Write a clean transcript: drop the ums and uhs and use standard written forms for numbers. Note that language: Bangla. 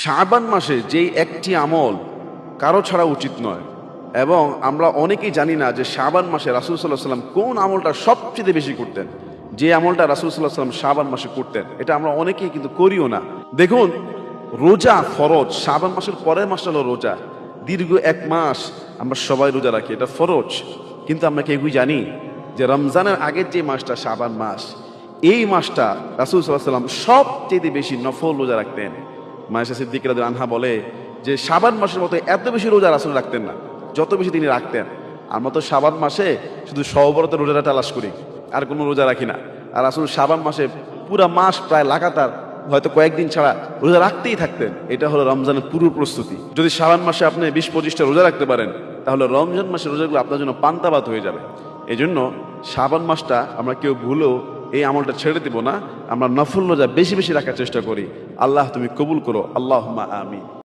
শাবান মাসে যেই একটি আমল কারো ছাড়া উচিত নয়, এবং আমরা অনেকেই জানি না যে শাবান মাসে রাসূল সাল্লাল্লাহু আলাইহি ওয়াসাল্লাম কোন আমলটা সবচেয়ে বেশি করতেন। যে আমলটা রাসূল সাল্লাল্লাহু আলাইহি ওয়াসাল্লাম শাবান মাসে করতেন, এটা আমরা অনেকেই কিন্তু করিও না। দেখুন, রোজা ফরজ। শাবান মাসের পরের মাসটা হলো রোজা। দীর্ঘ এক মাস আমরা সবাই রোজা রাখি, এটা ফরজ। কিন্তু আমরা কেউই জানি যে রমজানের আগের যে মাসটা শাবান মাস, এই মাসটা রাসূল সাল্লাল্লাহু আলাইহি ওয়াসাল্লাম সবচেয়ে বেশি নফল রোজা রাখতেন। মায়েশা সিদ্দিকা রাদিয়াল্লাহু আনহা বলে যে শাবান মাসের মতো এত বেশি রোজা রাসূল রাখতেন না, যত বেশি তিনি রাখতেন। আমরা তো শাবান মাসে শুধু সওবরতের রোজাটা তালাশ করি, আর কোনো রোজা রাখি না। আর রাসূল শাবান মাসে পুরা মাস প্রায় লাগাতার, হয়তো কয়েকদিন ছাড়া রোজা রাখতেই থাকতেন। এটা হলো রমজানের পুরো প্রস্তুতি। যদি শাবান মাসে আপনি 20-25টা রোজা রাখতে পারেন, তাহলে রমজান মাসের রোজাগুলো আপনার জন্য পান্তাভাত হয়ে যাবে। এই জন্য শাবান মাসটা আমরা কেউ ভুলেও এই আমলটা ছেড়ে দেব না। আমরা নফল রোজা বেশি বেশি রাখার চেষ্টা করি। আল্লাহ তুমি কবুল করো, আল্লাহুম্মা আমিন।